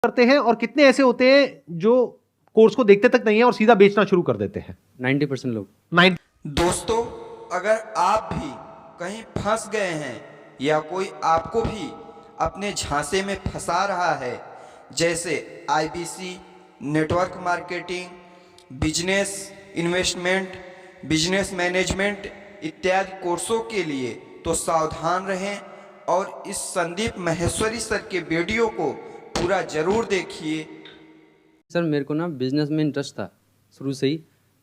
करते हैं और कितने ऐसे होते हैं जो कोर्स को देखते तक नहीं है और सीधा बेचना शुरू कर देते हैं? 90% लोग। 9। दोस्तों, अगर आप भी कहीं फंस गए हैं या कोई आपको भी अपने झांसे में फंसा रहा है, जैसे IBC, network marketing, business investment, business management इत्यादि कोर्सों के लिए, तो सावधान रहें और इस संदीप माहेश्वरी सर के वीडियो को पूरा जरूर देखिए। सर मेरे को ना बिजनेस में इंटरेस्ट था शुरू से ही,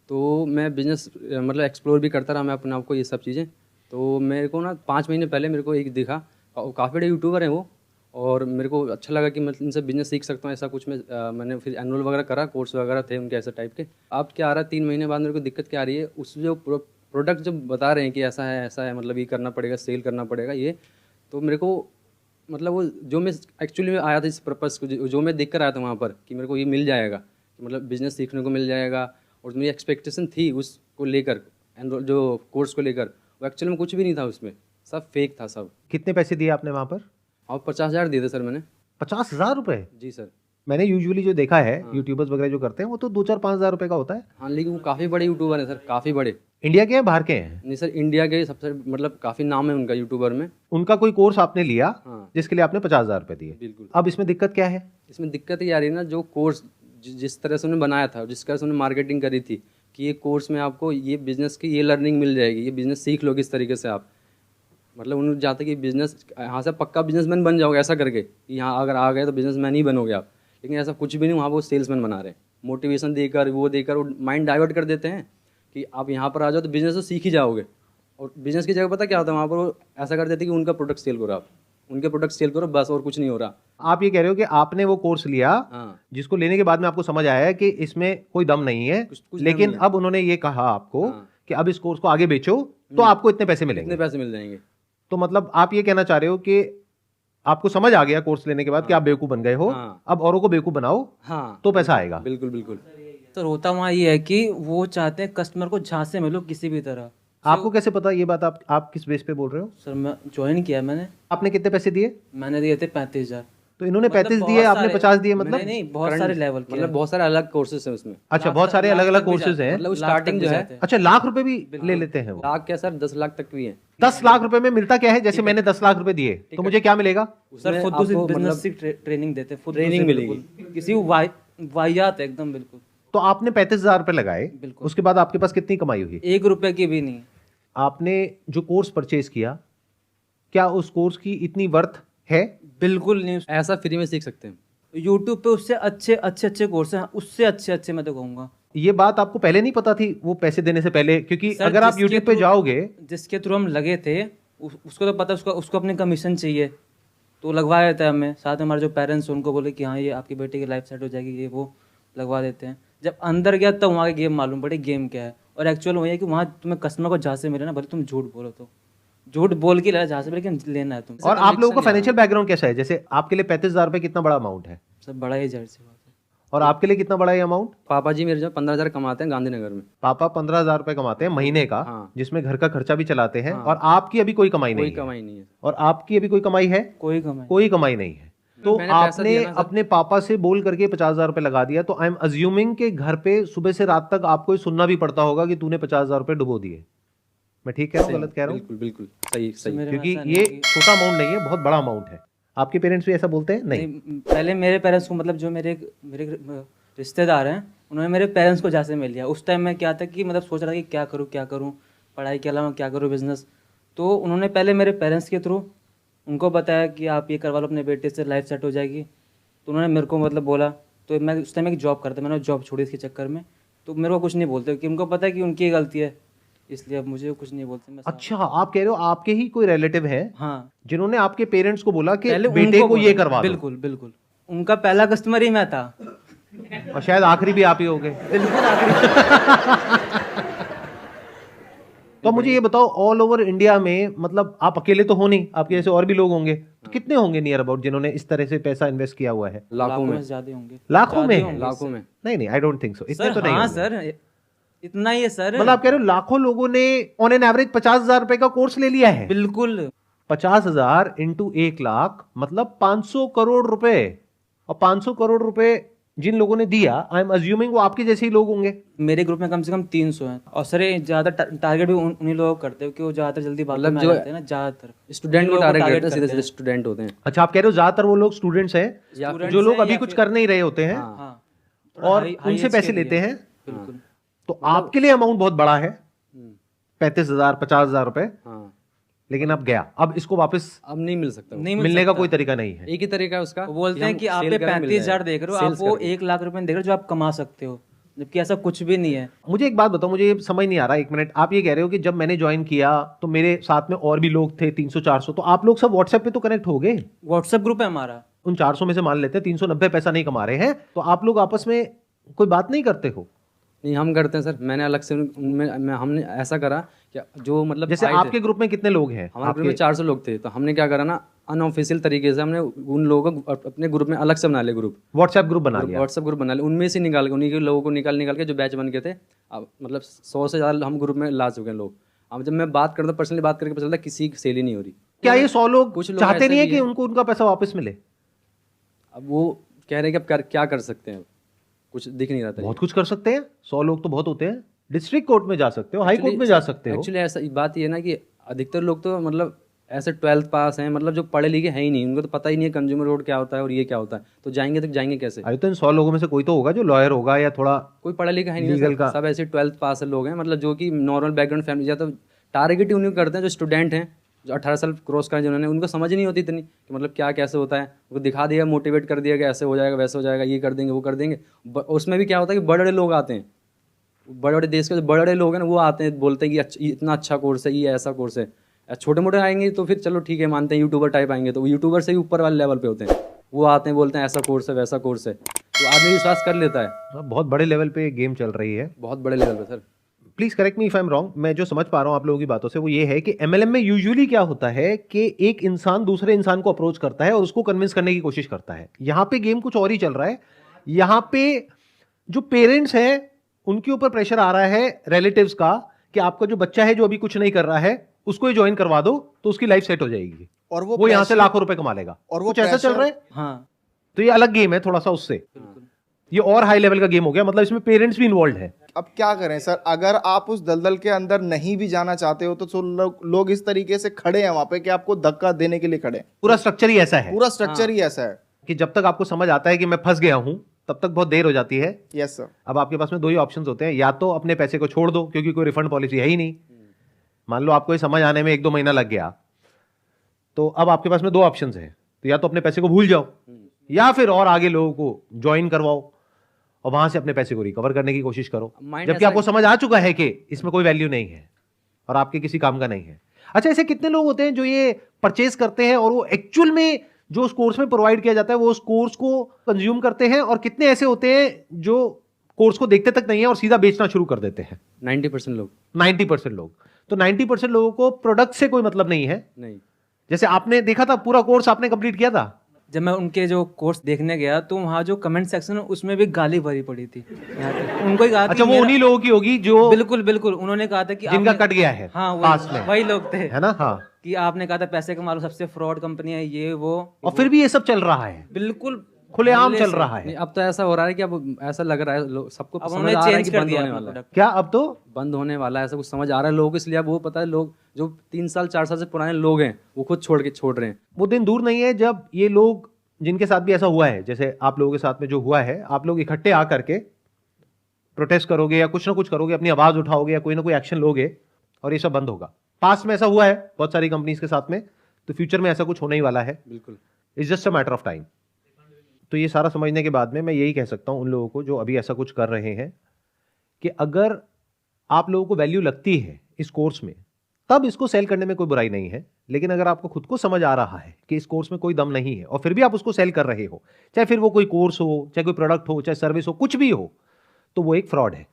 तो मैं बिजनेस मतलब एक्सप्लोर भी करता रहा मैं अपने आप को, ये सब चीज़ें। तो मेरे को ना 5 महीने पहले मेरे को एक दिखा, काफ़ी बड़े यूट्यूबर हैं वो, और मेरे को अच्छा लगा कि मैं इनसे बिजनेस सीख सकता हूँ ऐसा कुछ। मैंने फिर एनरोल वगैरह करा, कोर्स वगैरह थे उनके ऐसे टाइप के। अब क्या आ रहा है, 3 महीने बाद मेरे को दिक्कत क्या आ रही है, उस जो प्रोडक्ट जो बता रहे हैं कि ऐसा है मतलब ये करना पड़ेगा, सेल करना पड़ेगा ये, तो मेरे को मतलब वो जो मैं एक्चुअली में आया था इस पर्पज़ को, जो मैं देख कर आया था वहाँ पर कि मेरे को ये मिल जाएगा, कि मतलब बिज़नेस सीखने को मिल जाएगा, और मेरी एक्सपेक्टेशन थी उसको लेकर, एनरोल जो कोर्स को लेकर, वो एक्चुअली में कुछ भी नहीं था उसमें, सब फेक था सब। कितने पैसे दिए आपने वहां पर? और 50,000 दिए थे सर मैंने। 50,000 रुपए? जी सर। मैंने यूजुअली जो देखा है यूट्यूबर्स वगैरह जो करते हैं वो तो 2-4-5,000 रुपए का होता है। हाँ, लेकिन वो काफ़ी बड़े यूट्यूबर हैं सर, काफ़ी बड़े। इंडिया के हैं बाहर के हैं? नहीं सर, इंडिया के सबसे मतलब काफ़ी नाम है उनका यूट्यूबर में। उनका कोई कोर्स आपने लिया हाँ जिसके लिए आपने 50,000 रुपए दिए? बिल्कुल। अब इसमें दिक्कत क्या है? इसमें दिक्कत ये आ रही है ना, जो कोर्स जिस तरह से उन्होंने बनाया था, जिस तरह से उन्होंने मार्केटिंग करी थी कि ये कोर्स में आपको ये बिज़नेस की ये लर्निंग मिल जाएगी, ये बिज़नेस सीख लोगे इस तरीके से आप, मतलब उन्होंने चाहते कि बिज़नेस यहाँ से पक्का बिजनेसमैन बन जाओगे ऐसा करके, कि यहाँ अगर आ गए तो बिजनेसमैन ही बनोगे आप, लेकिन ऐसा कुछ भी नहीं, वहाँ वो सेल्समैन बना रहे हैं। मोटिवेशन देकर वो माइंड डाइवर्ट कर देते हैं कि आप यहाँ पर आ जाओ तो बिज़नेस तो सीख ही जाओगे, और बिज़नेस की जगह पता क्या होता है वहाँ पर, वो ऐसा कर देते हैं कि उनका प्रोडक्ट सेल करो, आप उनके प्रोडक्ट सेल करो बस, और कुछ नहीं हो रहा। आप ये कह रहे हो कि आपने वो कोर्स लिया हाँ, जिसको लेने के बाद में आपको समझ आया है कि इसमें कोई दम नहीं है, कुछ दम लेकिन नहीं है। अब उन्होंने ये कहा आपको हाँ। कि अब इस कोर्स को आगे बेचो तो आपको इतने पैसे मिलेंगे। कितने पैसे मिल जाएंगे? तो मतलब आप ये कहना चाह रहे हो कि आपको समझ आ गया कोर्स लेने के बाद कि आप बेवकूफ बन गए हो, हाँ। अब औरों को बेवकूफ बनाओ हाँ तो पैसा आएगा। बिल्कुल बिल्कुल। सर होता वहाँ ये है कि वो चाहते हैं कस्टमर को झांसे में लो किसी भी तरह। आपको कैसे पता ये बात? आप किस बेस पे बोल रहे हो? सर मैं ज्वाइन किया मैंने आपने कितने पैसे दिए? मैंने दिए थे 35,000। तो इन्होंने मतलब 35 बहुत दिए, आपने सारे- 50 दिए, मतलब? नहीं बहुत सारे लेवल के मतलब बहुत सारे अलग कोर्सेज हैं उसमें। अच्छा, बहुत सारे अलग अलग कोर्सेज हैं। मतलब लाख स्टार्टिंग तक जो भी है जाते हैं। अच्छा, लाख रुपए भी ले लेते हैं वो? लाख क्या सर, 10 लाख तक भी है। 10 लाख रुपए में मिलता क्या है? जैसे मैंने 10 लाख रुपए दिए तो मुझे क्या मिलेगा? सर खुद आपको बिजनेस की ट्रेनिंग देते हैं, खुद ट्रेनिंग से मिलेगी। बिल्कुल। किसी वाहियात है एकदम बिल्कुल। तो आपने 35,000 रुपए लगाए, बिल्कुल। उसके बाद आपके पास कितनी कमाई हुई? 1 रुपए की भी नहीं। आपने जो कोर्स परचेज किया, क्या उस कोर्स की इतनी वर्थ है? बिल्कुल नहीं। ऐसा फ्री में सीख सकते हैं। यूट्यूब पे उससे अच्छे कोर्स हैं, उससे अच्छे मैं तो कहूँगा। ये बात आपको पहले नहीं पता थी वो पैसे देने से पहले? क्योंकि सर, अगर आप जिसके यूट्यूब पे थ्रू- जाओगे, जिसके थ्रू हम लगे थे उसको तो पता, उसको अपनी कमीशन चाहिए तो लगवा देता है हमें। साथ में हमारे जो पेरेंट्स उनको बोले कि हाँ ये आपकी बेटी की लाइफ सेट हो जाएगी, ये वो लगवा देते हैं। जब अंदर गया तब वहाँ की गेम मालूम पड़ी गेम क्या है। और एक्चुअल वही है कि वहाँ तुम्हें कस्टमर को जहाँ से मिले ना, भले तुम झूठ बोलो, तो झूठ बोल के जहाँ से, लेकिन लेना है तुम। और आप लोगों का फाइनेंशियल बैकग्राउंड कैसा है? जैसे आपके लिए 35,000 रुपए कितना बड़ा अमाउंट है, सब बड़ा ही जाहिर सी बात है। और आपके लिए कितना बड़ा है अमाउंट? पापा जी मेरे जो 15,000 कमाते हैं गांधीनगर में। पापा 15,000 रुपए कमाते हैं महीने का, हाँ। जिसमें घर का खर्चा भी चलाते हैं, हाँ। और आपकी अभी कोई कमाई कोई नहीं है। कमाई नहीं है। और आपकी अभी कोई कमाई है? कोई कमाई कोई कमाई नहीं है। तो मैंने पैसा आपने दिया ना सर। अपने पापा से बोल करके 50,000 रुपए लगा दिया, तो आई एम अज्यूमिंग के घर पे सुबह से रात तक आपको ये सुनना भी पड़ता होगा कि तूने 50,000 रुपए डुबो दिए। मैं ठीक कह रहा हूँ, गलत कह रहा हूँ? बिल्कुल बिल्कुल सही सही। मेरे में क्योंकि ऐसा नहीं ये है कि- छोटा अमाउंट नहीं है, बहुत बड़ा अमाउंट है। आपके पेरेंट्स भी ऐसा बोलते हैं? नहीं। पहले मेरे पेरेंट्स को, मतलब जो मेरे रिश्तेदार हैं, उन्होंने मेरे पेरेंट्स को जहाँ से मिल लिया। उस टाइम में क्या था कि मतलब सोच रहा था कि क्या करूँ, पढ़ाई के अलावा क्या करूँ, बिजनेस। तो उन्होंने पहले मेरे पेरेंट्स के थ्रू उनको बताया कि आप ये करवा लो अपने बेटे से, लाइफ सेट हो जाएगी। तो उन्होंने मेरे को मतलब बोला, तो मैं उस टाइम एक जॉब करता, मैंने जॉब छोड़ी इसके चक्कर में। तो मेरे को कुछ नहीं बोलते कि उनको पता है कि उनकी गलती है, इसलिए अब मुझे कुछ नहीं बोलते। मैं अच्छा, आप कह रहे हो आपके ही कोई रिलेटिव हैं हाँ, जिन्होंने आपके पेरेंट्स को बोला कि पहले बेटे उनको को ये बोला। करवा दो, बिल्कुल उनका पहला कस्टमर ही मैं था। और शायद आखिरी भी आप ही होंगे। बिल्कुल आखिरी। तो मुझे ये बताओ, ऑल ओवर इंडिया में, मतलब आप अकेले तो हो नहीं, आपके जैसे और भी लोग होंगे, तो कितने होंगे नियर अबाउट जिन्होंने इस तरह से पैसा इन्वेस्ट किया हुआ है? लाखों में। ज्यादा होंगे। लाखों में? लाखों में। नहीं, आई डोंट थिंक सो, इतने सर तो नहीं हाँ होंगे। सर, इतना ही है सर। मतलब आप कह रहे हो लाखों लोगों ने ऑन एन एवरेज 50,000 रुपए का कोर्स ले लिया है? बिल्कुल। 50,000 इंटू 1 लाख मतलब 500 करोड़ रुपए। और 500 करोड़ रुपए जिन लोगों ने दिया, आई एम अज्यूमिंग वो आपके जैसे ही लोग होंगे। मेरे ग्रुप में कम से कम 300 हैं और सर ये ज़्यादा टारगेट भी उन्हीं लोगों को करते हो कि वो ज़्यादातर जल्दी बातों में आ जो जाते हैं ना, ज़्यादातर स्टूडेंट को लोगों को टारगेट target करते हैं, सीधे करते सीधे स्टूडेंट होते हैं। अच्छा, आप कह रहे हो ज्यादातर वो लोग स्टूडेंट्स हैं या जो लोग अभी कुछ कर नहीं रहे होते हैं हाँ थोड़ा और high उनसे age पैसे के लिए। लेते हैं। बिल्कुल। तो आपके लिए अमाउंट बहुत बड़ा है, 35,000 50,000 रुपए, हाँ, लेकिन अब गया, अब इसको वापस अब नहीं मिल सकता वो। नहीं मिलने का कोई तरीका नहीं है। एक ही तरीका है उसका, वो बोलते हैं हम कि आप sale पे करें, मिल 35,000 जाएगा। देख रहे हो, आप Sales वो करें। 1 लाख रुपए देख रहे हो जो आप कमा सकते हो, जबकि ऐसा कुछ भी नहीं है। मुझे एक बात बताओ, मुझे ये समझ नहीं आ रहा, एक मिनट। आप ये कह रहे हो कि जब मैंने ज्वाइन किया तो मेरे साथ में और भी लोग थे 300 400, तो आप लोग सब व्हाट्सएप पे तो कनेक्ट हो गए। व्हाट्सएप ग्रुप है हमारा। उन 400 में से मान लेते हैं 390 पैसा नहीं कमा रहे हैं, तो आप लोग आपस में कोई बात नहीं करते हो? नहीं, हम करते हैं सर। मैंने अलग से हमने ऐसा करा कि जो मतलब जैसे आए थे, आपके ग्रुप में कितने लोग हैं? हमारे ग्रुप में 400 लोग थे, तो हमने क्या करा ना, अनऑफिशियल तरीके से हमने उन लोगों को अपने ग्रुप में अलग से बना लिया, ग्रुप व्हाट्सएप ग्रुप बना लिया। व्हाट्सएप ग्रुप बना लिया, उनमें से निकाल के उन्हीं के लोगों को निकाल के जो बैच बन गए थे, अब मतलब 100 से ज़्यादा हम ग्रुप में ला चुके हैं लोग। अब जब मैं बात करता हूँ, पर्सनली बात करके पता चलता है किसी की सेल ही नहीं हो रही। क्या ये 100 लोग कुछ लोग चाहते ऐसे नहीं है भी कि हैं। उनको उनका पैसा वापस मिले? अब वो कह रहे हैं कि अब क्या कर सकते हैं, कुछ दिख नहीं रहा था। बहुत कुछ कर सकते हैं, 100 लोग तो बहुत होते हैं। डिस्ट्रिक्ट कोर्ट में जा सकते हो, हाई कोर्ट में जा सकते हो। एक्चुअली ऐसा बात ये है ना कि अधिकतर लोग तो मतलब ऐसे 12th पास हैं, मतलब जो पढ़े लिखे हैं ही नहीं, उनको तो पता ही नहीं है कंज्यूमर रोड क्या होता है और ये क्या होता है, तो जाएंगे कैसे? अरे तो इन 100 लोगों में से कोई तो होगा जो लॉयर होगा या थोड़ा कोई पढ़ा लिखा है नहीं लीगल ना, का। सब ऐसे 12th पास लोग हैं, मतलब जो कि नॉर्मल बैकग्राउंड फैमिली, या तो टारगेट ही उन्हीं को करते हैं जो स्टूडेंट हैं, जो 18 साल क्रॉस करें जिन्होंने, उनको समझ नहीं होती इतनी कि मतलब क्या कैसे होता है। उनको दिखा दिया, मोटिवेट कर दिया कि ऐसे हो जाएगा वैसे हो जाएगा, ये कर देंगे वो कर देंगे। उसमें भी क्या होता है कि बड़े बड़े लोग आते हैं, बड़े बड़े देश के जो बड़े बड़े लोग हैं ना, वो आते हैं, बोलते हैं कि इतना अच्छा कोर्स है, ये ऐसा कोर्स है। छोटे मोटे आएंगे तो फिर चलो ठीक है, मानते हैं यूट्यूबर टाइप आएंगे, तो वो यूट्यूबर से भी ऊपर वाले लेवल पे होते हैं, वो आते हैं बोलते हैं ऐसा कोर्स है वैसा कोर्स है, तो आदमी विश्वास कर लेता है। बहुत बड़े लेवल पे गेम चल रही है। बहुत बड़े लेवल पे sir. Please correct me if I am wrong. मैं जो समझ पा रहा हूँ आप लोगों की बातों से वो ये है कि एमएलएम में यूजुअली क्या होता है कि एक इंसान दूसरे इंसान को अप्रोच करता है और उसको कन्विंस करने की कोशिश करता है। यहाँ पे गेम कुछ और ही चल रहा है। यहाँ पे जो पेरेंट्स हैं उनके ऊपर प्रेशर आ रहा है रिलेटिव्स का कि आपका जो बच्चा है जो अभी कुछ नहीं कर रहा है उसको ही ज्वाइन करवा दो तो उसकी लाइफ सेट हो जाएगी और वो यहाँ से लाखों रुपए कमा लेगा। और वो कुछ ऐसा चल रहा है। हाँ तो ये अलग गेम है थोड़ा सा उससे, ये और हाई लेवल का गेम हो गया, मतलब इसमें पेरेंट्स भी इन्वॉल्व है। अब क्या करें सर, अगर आप उस दलदल के अंदर नहीं भी जाना चाहते हो तो लोग इस तरीके से खड़े हैं वहां पे कि आपको धक्का देने के लिए खड़े हैं। पूरा स्ट्रक्चर ही ऐसा है पूरा स्ट्रक्चर ही ऐसा है कि जब तक आपको समझ आता है कि मैं फंस गया हूं तब तक बहुत देर हो जाती है। Yes sir. अब आपके पास में दो ही ऑप्शंस होते हैं, या तो अपने पैसे को छोड़ दो क्योंकि कोई रिफंड पॉलिसी है ही नहीं। मान लो आपको ये समझ आने में 1-2 महीना लग गया, तो अब आपके पास में दो ऑप्शंस हैं, तो या तो अपने पैसे को भूल जाओ या फिर और आगे लोगों को ज्वाइन करवाओ और वहां से अपने पैसे को रिकवर करने की कोशिश करो, Mind जबकि ऐसा आपको समझ आ चुका है कि इसमें कोई वैल्यू नहीं है और आपके किसी काम का नहीं है। अच्छा, ऐसे कितने लोग होते हैं जो ये परचेज करते हैं और वो एक्चुअल में जो उस कोर्स में प्रोवाइड किया जाता है वो उस कोर्स को कंज्यूम करते हैं, और कितने ऐसे होते हैं जो कोर्स को देखते तक नहीं है और सीधा बेचना शुरू कर देते हैं? 90% लोग 90% लोग। तो 90% लोगों को प्रोडक्ट से कोई मतलब नहीं है। नहीं। जैसे आपने देखा था पूरा कोर्स आपने कंप्लीट किया था, जब मैं उनके जो कोर्स देखने गया तो वहाँ जो कमेंट सेक्शन उसमें भी गाली भरी पड़ी थी यहाँ पे। उनको ही कहा कि अच्छा वो मेरा- उन्हीं लोगों की होगी जो बिल्कुल बिल्कुल उन्होंने कहा था कि जिनका आपने- कट गया है हाँ पास में, वही लोग थे है ना? हाँ, कि आपने कहा था पैसे कमा लो, सबसे फ्रॉड कंपनी है ये वो, और फिर भी ये सब चल रहा है, बिल्कुल खुलेआम पहले चल से। रहा नहीं, है। अब तो ऐसा हो रहा है कि अब ऐसा लग रहा है सबको अब समझ उन्होंने आ रहा है चेंज कि कर बंद दिया होने अपना वाला है, प्रोडक्ट। क्या अब तो बंद होने वाला है, ऐसा कुछ समझ आ रहा है लोगों को। इसलिए अब वो पता है, लोग जो 3 साल 4 साल से पुराने लोग हैं वो खुद छोड़ रहे हैं। वो दिन दूर नहीं है जब ये लोग जिनके साथ भी ऐसा हुआ है, जैसे आप लोगों के साथ में जो हुआ है, आप लोग इकट्ठे आ करके प्रोटेस्ट करोगे या कुछ ना कुछ करोगे, अपनी आवाज उठाओगे या कोई ना कोई एक्शन लोगे और ये सब बंद होगा। पास्ट में ऐसा हुआ है बहुत सारी कंपनीज के साथ में, तो फ्यूचर में ऐसा कुछ होने ही वाला है। बिल्कुल। It's just a matter of time. तो ये सारा समझने के बाद में मैं यही कह सकता हूं उन लोगों को जो अभी ऐसा कुछ कर रहे हैं कि अगर आप लोगों को वैल्यू लगती है इस कोर्स में तब इसको सेल करने में कोई बुराई नहीं है, लेकिन अगर आपको खुद को समझ आ रहा है कि इस कोर्स में कोई दम नहीं है और फिर भी आप उसको सेल कर रहे हो, चाहे फिर वो कोई कोर्स हो, चाहे कोई प्रोडक्ट हो, चाहे सर्विस हो, कुछ भी हो, तो वो एक फ्रॉड है।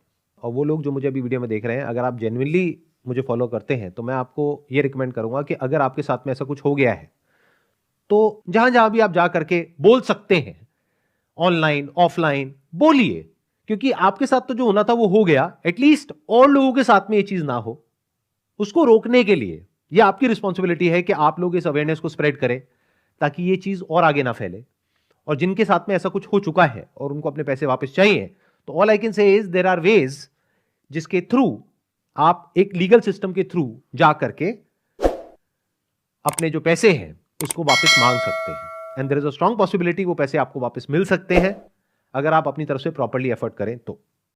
और वो लोग जो मुझे अभी वीडियो में देख रहे हैं, अगर आप जेन्युइनली मुझे फॉलो करते हैं तो मैं आपको ये रिकमेंड करूंगा कि अगर आपके साथ में ऐसा कुछ हो गया है तो जहां जहां भी आप जा करके बोल सकते हैं, ऑनलाइन ऑफलाइन बोलिए, क्योंकि आपके साथ तो जो होना था वो हो गया, एटलीस्ट और लोगों के साथ में ये चीज ना हो, उसको रोकने के लिए ये आपकी रिस्पॉन्सिबिलिटी है कि आप लोग इस अवेयरनेस को स्प्रेड करें ताकि ये चीज और आगे ना फैले। और जिनके साथ में ऐसा कुछ हो चुका है और उनको अपने पैसे वापस चाहिए, तो all I can say is there are ways जिसके थ्रू आप एक लीगल सिस्टम के थ्रू जा करके अपने जो पैसे हैं उसको वापस मांग सकते हैं, and there is a strong possibility वो पैसे आपको वापस मिल सकते हैं अगर आप अपनी तरफ से प्रॉपर्ली एफर्ट करें तो।